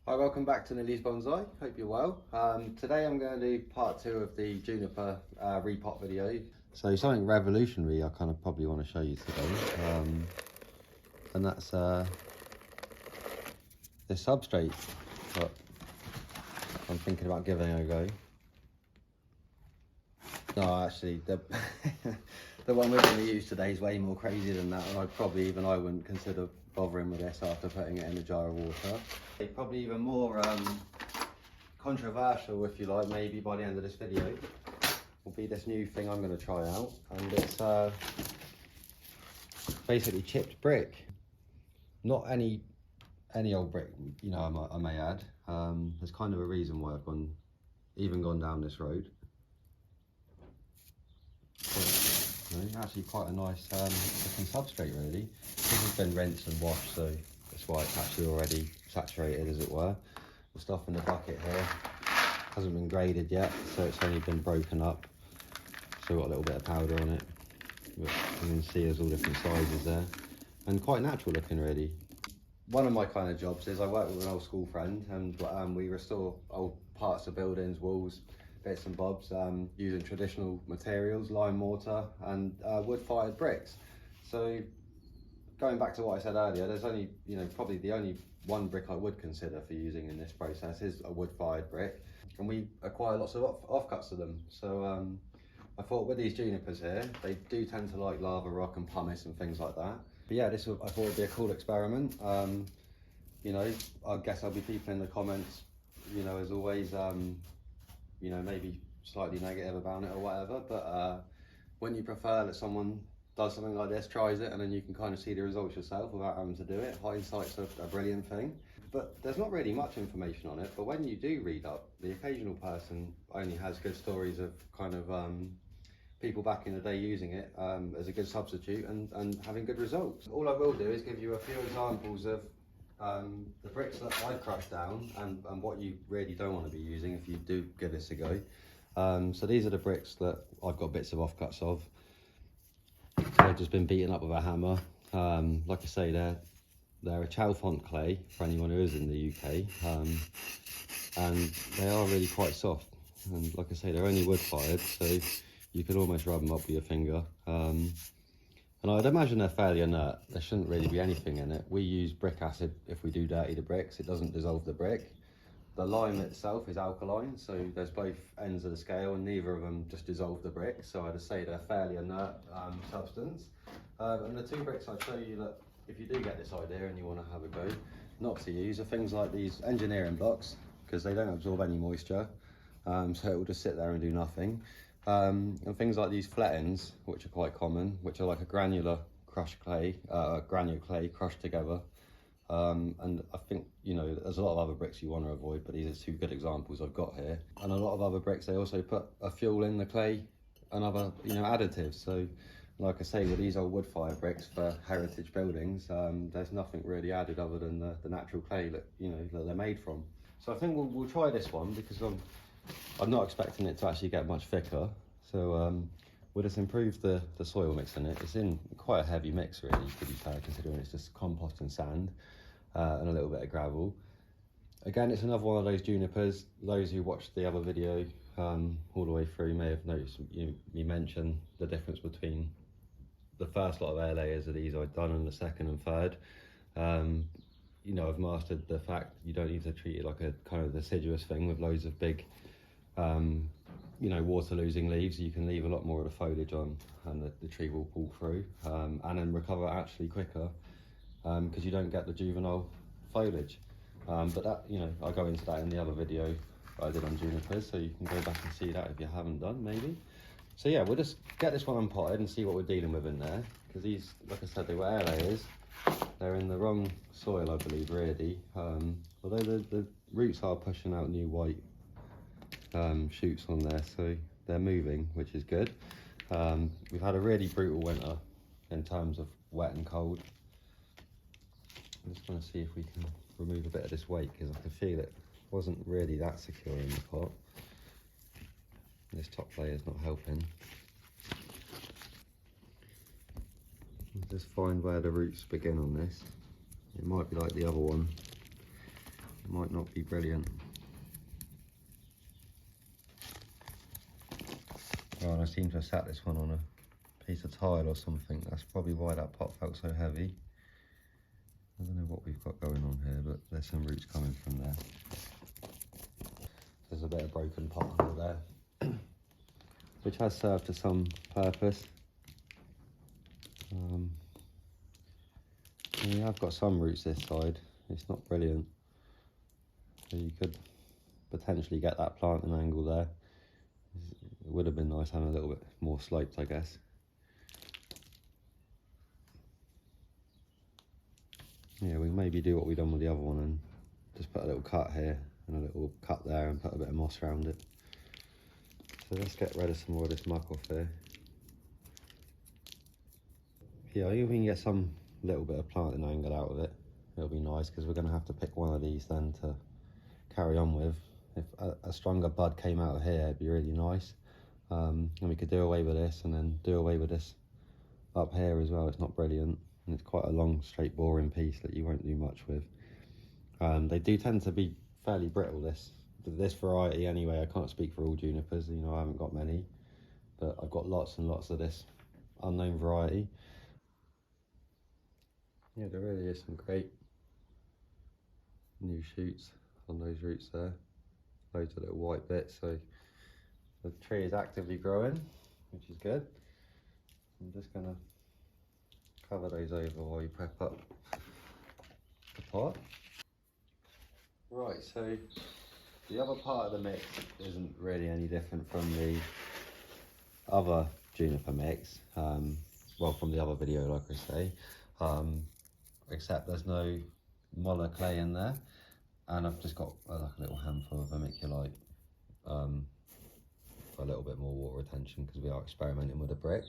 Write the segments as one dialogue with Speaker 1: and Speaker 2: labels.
Speaker 1: Hi, welcome back to Nilly's Bonsai. Hope you're well. Today I'm going to do part 2 of the Juniper repot video. So something revolutionary I kind of probably want to show you today, and that's this substrate that I'm thinking about giving a go. No, actually, the the one we're going to use today is way more crazy than that, and I wouldn't consider bothering with this after putting it in a jar of water. Probably even more controversial, if you like, maybe by the end of this video, will be this new thing I'm going to try out, and it's basically chipped brick. Not any old brick, you know, I may add. There's kind of a reason why I've gone down this road. Actually quite a nice looking substrate really. This has been rinsed and washed, so that's why it's actually already saturated, as it were. The stuff in the bucket here hasn't been graded yet, so it's only been broken up. So got a little bit of powder on it, but you can see there's all different sizes there, and quite natural looking really. One of my kind of jobs is I work with an old school friend, and we restore old parts of buildings, walls, bits and bobs, using traditional materials, lime mortar and wood-fired bricks. So going back to what I said earlier, there's only, you know, probably the only one brick I would consider for using in this process is a wood-fired brick, and we acquire lots of offcuts of them. So I thought with these junipers here, they do tend to like lava rock and pumice and things like that. But yeah, I thought would be a cool experiment. You know, I guess I'll be people in the comments, you know, as always, you know, maybe slightly negative about it or whatever, but when you prefer that someone does something like this, tries it, and then you can kind of see the results yourself without having to do it. Hindsight's a brilliant thing. But there's not really much information on it, but when you do read up, the occasional person only has good stories of kind of people back in the day using it as a good substitute and having good results. All I will do is give you a few examples of the bricks that I've crushed down and what you really don't want to be using if you do give this a go. So these are the bricks that I've got bits of offcuts of. They've just been beaten up with a hammer. Like I say, they're a Chalfont clay for anyone who is in the UK, and they are really quite soft. And like I say, they're only wood fired, so you could almost rub them up with your finger. And I'd imagine they're fairly inert. There shouldn't really be anything in it. We use brick acid if we do dirty the bricks. It doesn't dissolve the brick. The lime itself is alkaline, so there's both ends of the scale, and neither of them just dissolve the brick. So I'd say they're fairly inert substance. And the two bricks I'd show you that if you do get this idea and you want to have a go, not to use are things like these engineering blocks, because they don't absorb any moisture, so it will just sit there and do nothing. And things like these flattens, which are quite common, which are like a granular crushed clay, granule clay crushed together. And I think, you know, there's a lot of other bricks you want to avoid, but these are two good examples I've got here. And a lot of other bricks, they also put a fuel in the clay and other, you know, additives. So like I say, with these old wood fire bricks for heritage buildings, there's nothing really added other than the natural clay that, you know, that they're made from. So I think we'll try this one, because I'm not expecting it to actually get much thicker. So we'll just improve the soil mix in it. It's in quite a heavy mix really, to be fair, considering it's just compost and sand and a little bit of gravel. Again, it's another one of those junipers. Those who watched the other video all the way through may have noticed me mention the difference between the first lot of air layers of these I'd done and the second and third. You know, I've mastered the fact you don't need to treat it like a kind of deciduous thing with loads of big you know, water losing leaves. You can leave a lot more of the foliage on, and the tree will pull through and then recover actually quicker, because you don't get the juvenile foliage. But that, you know, I'll go into that in the other video I did on junipers, so you can go back and see that if you haven't done, maybe. So yeah, we'll just get this one unpotted and see what we're dealing with in there, because these, like I said, they were air layers. They're in the wrong soil, I believe, really. Although the roots are pushing out new white shoots on there, so they're moving, which is good. We've had a really brutal winter in terms of wet and cold. I just want to see if we can remove a bit of this weight, because I can feel it wasn't really that secure in the pot. This top layer is not helping. Just find where the roots begin on this. It might be like the other one. might not be brilliant. Oh, and I seem to have sat this one on a piece of tile or something. That's probably why that pot felt so heavy. I don't know what we've got going on here, but there's some roots coming from there. There's a bit of broken pot under there, which has served to some purpose. We have got some roots this side. It's not brilliant. So you could potentially get that planting angle there. It would have been nice having a little bit more sloped, I guess. Yeah, we maybe do what we've done with the other one and just put a little cut here and a little cut there and put a bit of moss around it. So let's get rid of some more of this muck off here. Yeah, I think we can get some little bit of planting angle out of it. It'll be nice because we're going to have to pick one of these then to carry on with. If a stronger bud came out of here, it'd be really nice. And we could do away with this and then do away with this up here as well. It's not brilliant, and it's quite a long, straight, boring piece that you won't do much with. They do tend to be fairly brittle, this variety anyway. I can't speak for all junipers, you know, I haven't got many, but I've got lots and lots of this unknown variety. Yeah, there really is some great new shoots on those roots there. Loads of little white bits, so the tree is actively growing, which is good. I'm just going to cover those over while you prep up the pot. Right, so the other part of the mix isn't really any different from the other juniper mix, well, from the other video, like I say, except there's no molar clay in there, and I've just got like a little handful of vermiculite for a little bit more water retention because we are experimenting with a brick,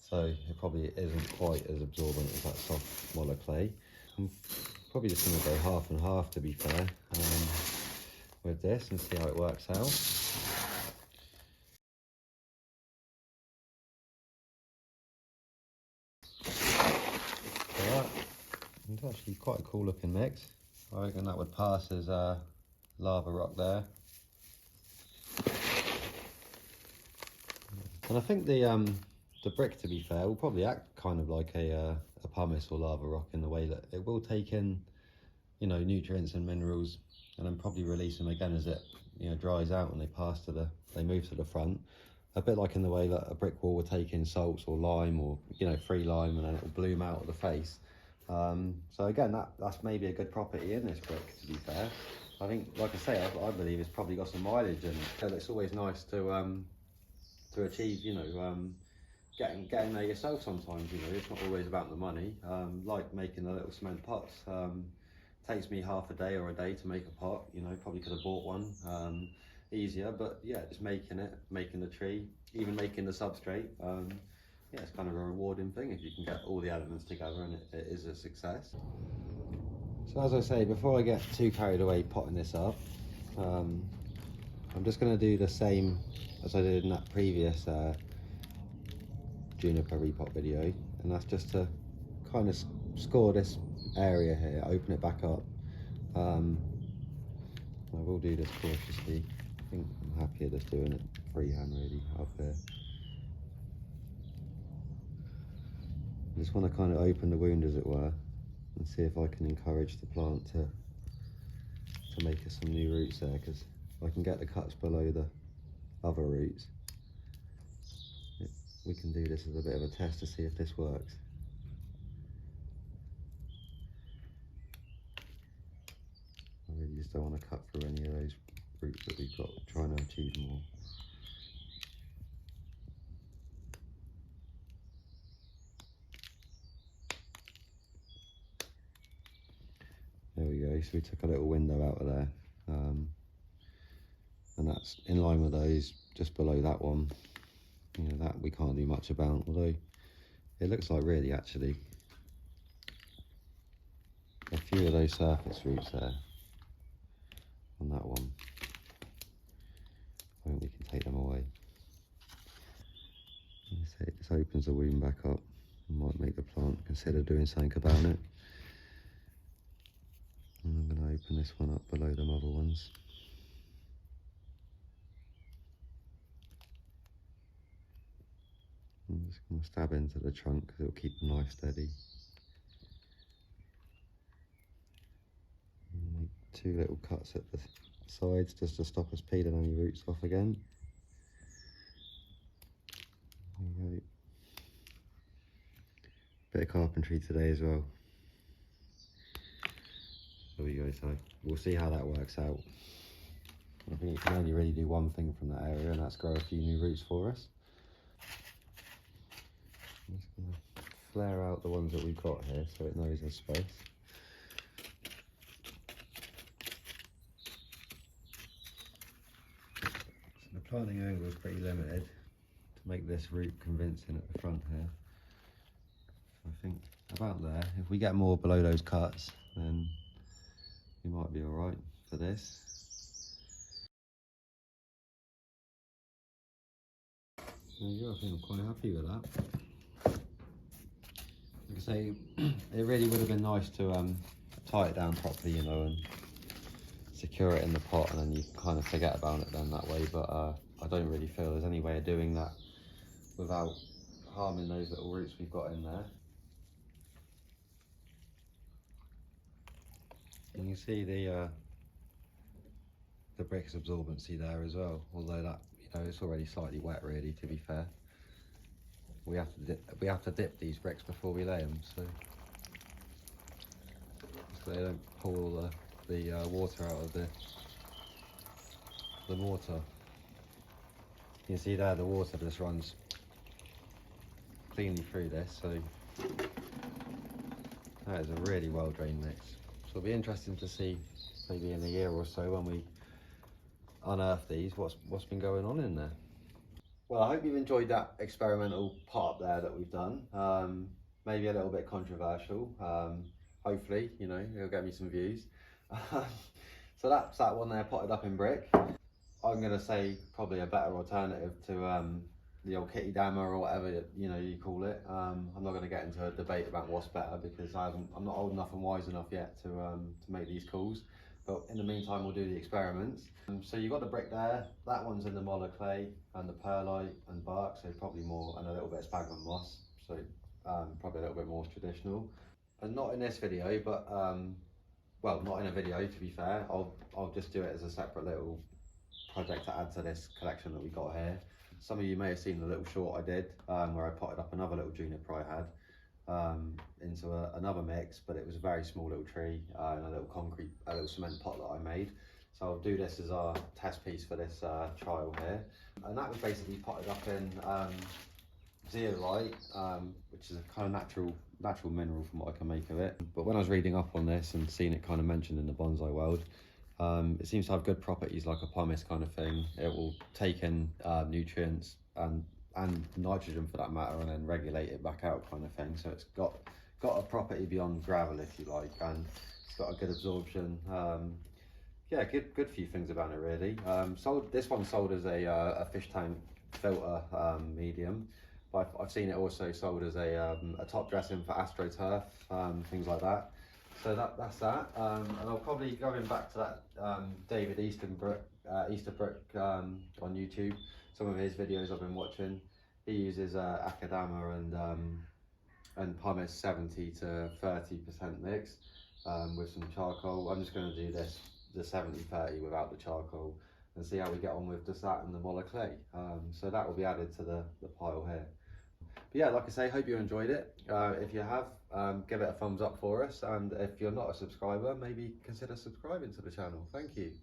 Speaker 1: so it probably isn't quite as absorbent as that soft molar clay. I'm probably just going to go half and half, to be fair, with this and see how it works out. So it's actually quite a cool looking mix. I reckon that would pass as lava rock there. And I think the brick, to be fair, will probably act kind of like a pumice or lava rock in the way that it will take in, you know, nutrients and minerals, and then probably release them again as it, you know, dries out and they move to the front. A bit like in the way that a brick wall will take in salts or lime, or, you know, free lime, and then it will bloom out of the face. So again, that's maybe a good property in this brick, to be fair. I think, like I say, I believe it's probably got some mileage in it. So it's always nice to achieve, you know, getting there yourself sometimes. You know, it's not always about the money. Like making the little cement pots. Takes me half a day or a day to make a pot. You know, probably could have bought one easier, but yeah, just making the tree, even making the substrate. Yeah, it's kind of a rewarding thing if you can get all the elements together and it is a success. So as I say, before I get too carried away potting this up, I'm just going to do the same as I did in that previous Juniper repot video, and that's just to kind of score this area here, open it back up. I will do this cautiously. I think I'm happier just doing it freehand really up here. I just want to kind of open the wound, as it were, and see if I can encourage the plant to make us some new roots there, because I can get the cuts below the other roots. We can do this as a bit of a test to see if this works. I really just don't want to cut through any of those roots that we've got, trying to achieve more. There we go, so we took a little window out of there, and that's in line with those just below that one. You know, that we can't do much about, although it looks like really actually a few of those surface roots there on that one, I think we can take them away. This opens the wound back up and might make the plant consider doing something about it. And I'm going to open this one up below them other ones. I'm just going to stab into the trunk because it'll keep the knife steady. And make 2 little cuts at the sides just to stop us peeling any roots off again. There we go. Bit of carpentry today as well. There we go, so we'll see how that works out. I think you can only really do one thing from that area, and that's grow a few new roots for us. I'm just going to flare out the ones that we've got here so it knows there's space. So the planting angle is pretty limited to make this root convincing at the front here. I think about there. If we get more below those cuts, then we might be alright for this. There you go, I think I'm quite happy with that. Like I say, it really would have been nice to tie it down properly, you know, and secure it in the pot, and then you kind of forget about it then that way, but I don't really feel there's any way of doing that without harming those little roots we've got in there. And you see the brick's absorbency there as well, although that, you know, it's already slightly wet really, to be fair. We have to dip these bricks before we lay them, so they don't pull all the water out of the mortar. You can see there the water just runs cleanly through this, so that is a really well drained mix. So it'll be interesting to see maybe in a year or so when we unearth these what's been going on in there. Well, I hope you've enjoyed that experimental pot there that we've done. Maybe a little bit controversial. Hopefully, you know, it'll get me some views. So that's that one there, potted up in brick. I'm going to say probably a better alternative to the old Kittydama or whatever you call it. I'm not going to get into a debate about what's better because I'm not old enough and wise enough yet to make these calls. But in the meantime, we'll do the experiments. So you've got the brick there. That one's in the molar clay and the perlite and bark, so probably more, and a little bit of sphagnum moss. So probably a little bit more traditional. And not in this video, but well, not in a video to be fair. I'll just do it as a separate little project to add to this collection that we got here. Some of you may have seen the little short I did where I potted up another little juniper I had into another mix, but it was a very small little tree in a little cement pot that I made. So I'll do this as our test piece for this trial here. And that was basically potted up in zeolite, which is a kind of natural mineral from what I can make of it. But when I was reading up on this and seeing it kind of mentioned in the bonsai world, it seems to have good properties like a pumice kind of thing. It will take in nutrients and nitrogen for that matter, and then regulate it back out kind of thing. So it's got a property beyond gravel, if you like, and it's got a good absorption. Yeah, good few things about it really. This one sold as a fish tank filter medium, but I've seen it also sold as a top dressing for AstroTurf, things like that. So that's that, and I'll probably, going back to that David Easterbrook on YouTube, some of his videos I've been watching, he uses Kittydama and pumice 70 to 30% mix with some charcoal. I'm just going to do the 70-30 without the charcoal and see how we get on with just that and the molar clay. So that will be added to the pile here. But yeah, like I say, hope you enjoyed it. If you have, give it a thumbs up for us, and if you're not a subscriber, maybe consider subscribing to the channel. Thank you.